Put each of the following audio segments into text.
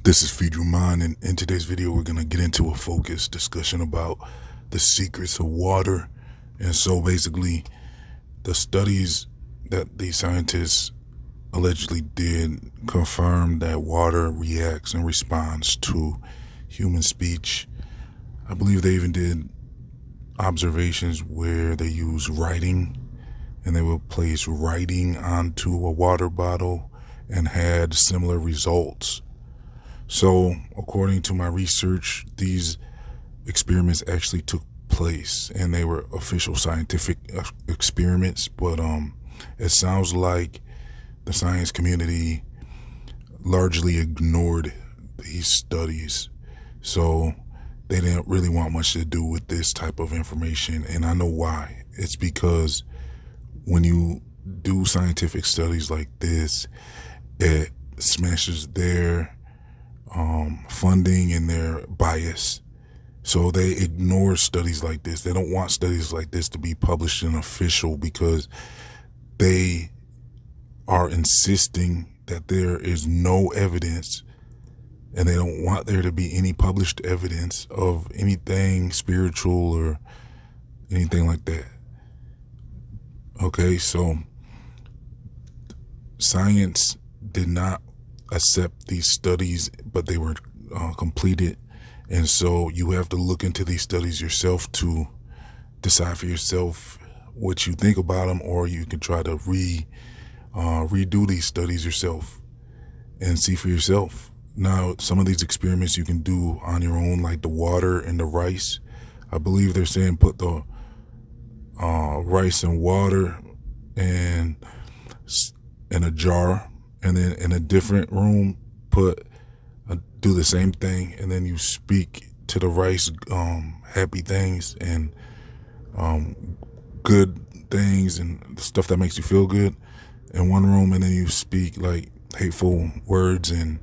This is Feed Your Mind, and in today's video, we're going to get into a focused discussion about the secrets of water. And so basically, the studies that these scientists allegedly did confirm that water reacts and responds to human speech. I believe they even did observations where they use writing, and they would place writing onto a water bottle and had similar results. So, according to my research, these experiments actually took place, and they were official scientific experiments. But it sounds like the science community largely ignored these studies, so they didn't really want much to do with this type of information. And I know why. It's because when you do scientific studies like this, it smashes their funding and their bias. So they ignore studies like this. They don't want studies like this to be published and official because they are insisting that there is no evidence, and they don't want there to be any published evidence of anything spiritual or anything like that. Okay, so science did not accept these studies, but they were completed. And so you have to look into these studies yourself to decide for yourself what you think about them, or you can try to redo these studies yourself and see for yourself. Now, some of these experiments you can do on your own, like the water and the rice. I believe they're saying put the rice and water in a jar, and then in a different room do the same thing, and then you speak to the rice happy things and good things and stuff that makes you feel good in one room, and then you speak like hateful words and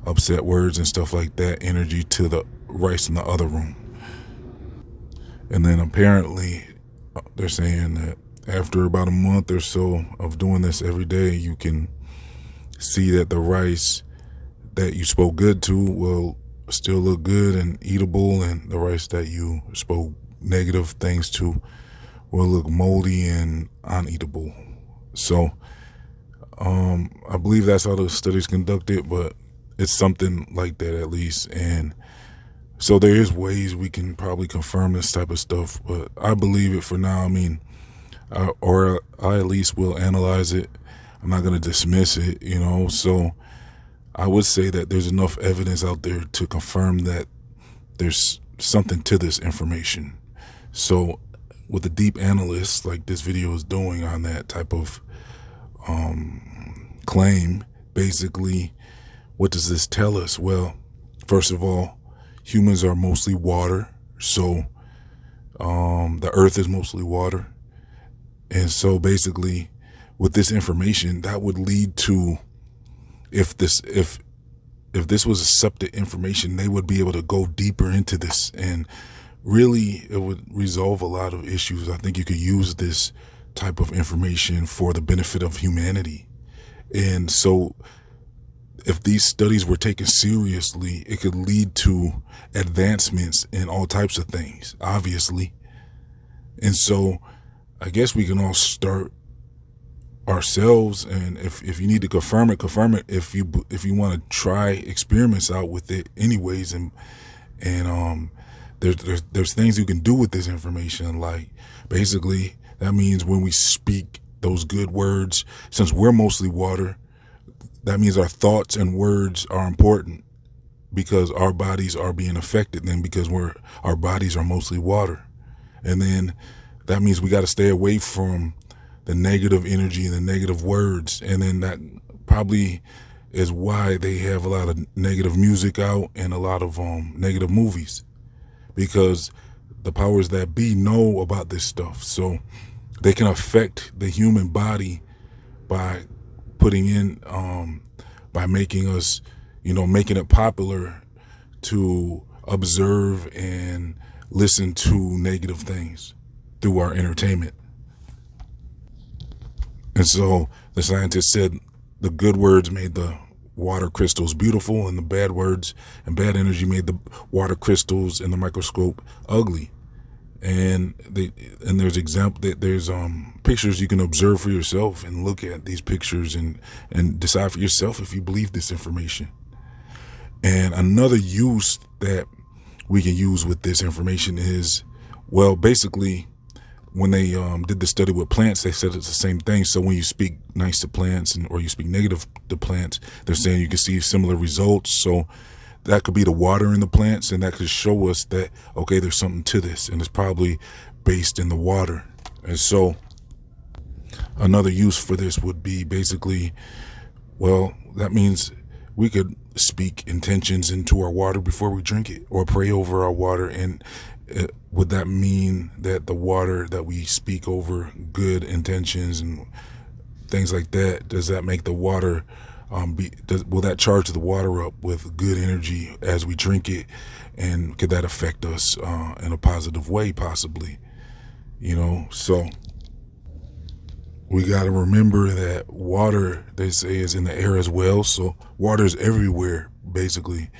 upset words and stuff like that, energy to the rice in the other room. And then apparently they're saying that after about a month or so of doing this every day, you can see that the rice that you spoke good to will still look good and eatable, and the rice that you spoke negative things to will look moldy and uneatable. So I believe that's how the study's conducted, but it's something like that at least. And so there is ways we can probably confirm this type of stuff, but I believe it for now. I mean, or I at least will analyze it. I'm not going to dismiss it, so I would say that there's enough evidence out there to confirm that there's something to this information. So with a deep analyst like this video is doing on that type of claim, basically, what does this tell us? Well, first of all, humans are mostly water. So the earth is mostly water. And so basically with this information, that would lead to, if this was accepted information, they would be able to go deeper into this, and really it would resolve a lot of issues. I think you could use this type of information for the benefit of humanity. And so if these studies were taken seriously, it could lead to advancements in all types of things, obviously. And so I guess we can all start ourselves, and if you need to confirm it, if you want to try experiments out with it anyways. And there's things you can do with this information, like basically that means when we speak those good words, since we're mostly water, that means our thoughts and words are important because our bodies are being affected then, because our bodies are mostly water. And then that means we got to stay away from the negative energy and the negative words. And then that probably is why they have a lot of negative music out and a lot of negative movies, because the powers that be know about this stuff. So they can affect the human body by putting in, by making us, making it popular to observe and listen to negative things through our entertainment. And so the scientists said the good words made the water crystals beautiful, and the bad words and bad energy made the water crystals in the microscope ugly. And there's pictures you can observe for yourself and look at these pictures and decide for yourself if you believe this information. And another use that we can use with this information is, well, basically, when they did the study with plants, they said it's the same thing. So when you speak nice to plants or you speak negative to plants, they're saying you can see similar results. So that could be the water in the plants, and that could show us that, okay, there's something to this, and it's probably based in the water. And so another use for this would be basically, well, that means we could speak intentions into our water before we drink it, or pray over our water. And would that mean that the water that we speak over, good intentions and things like that, does that make the water will that charge the water up with good energy as we drink it? And could that affect us in a positive way, possibly? So we got to remember that water, they say, is in the air as well. So water is everywhere, basically.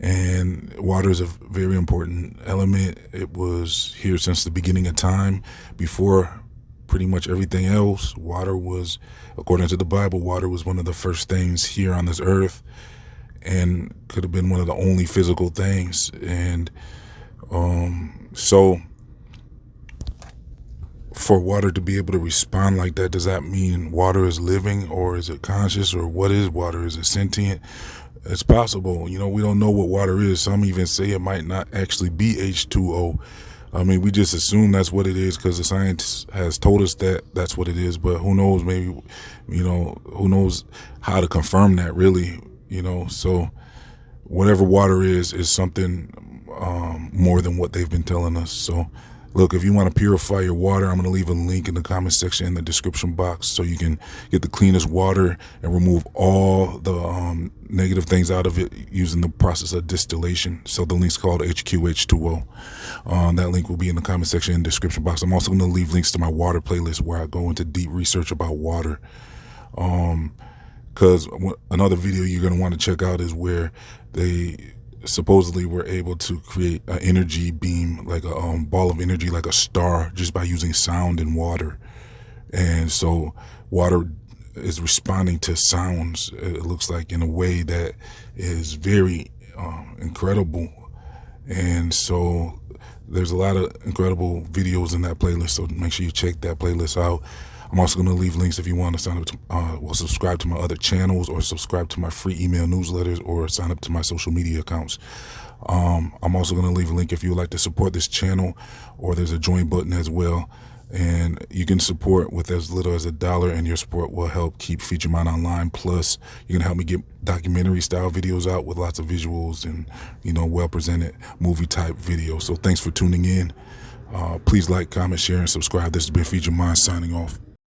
And water is a very important element. It was here since the beginning of time. Before pretty much everything else, water was, according to the Bible, water was one of the first things here on this earth, and could have been one of the only physical things. And so for water to be able to respond like that, does that mean water is living, or is it conscious, or what is water? Is it sentient? It's possible. We don't know what water is. Some even say it might not actually be H2O. I mean, we just assume that's what it is because the science has told us that that's what it is. But who knows? Maybe, who knows how to confirm that, really? So whatever water is something more than what they've been telling us. So look, if you want to purify your water, I'm going to leave a link in the comment section in the description box so you can get the cleanest water and remove all the negative things out of it using the process of distillation. So the link's called HQH2O. That link will be in the comment section in the description box. I'm also going to leave links to my water playlist where I go into deep research about water. Because another video you're going to want to check out is where they supposedly were able to create an energy beam, like a ball of energy, like a star, just by using sound and water. And so water is responding to sounds, it looks like, in a way that is very incredible. And so there's a lot of incredible videos in that playlist, so make sure you check that playlist out. I'm also going to leave links if you want to sign up to, subscribe to my other channels, or subscribe to my free email newsletters, or sign up to my social media accounts. I'm also going to leave a link if you would like to support this channel, or there's a join button as well. And you can support with as little as $1, and your support will help keep Feature Mind online. Plus, you can help me get documentary style videos out with lots of visuals and, well presented movie type videos. So thanks for tuning in. Please like, comment, share, and subscribe. This has been Feature Mind signing off.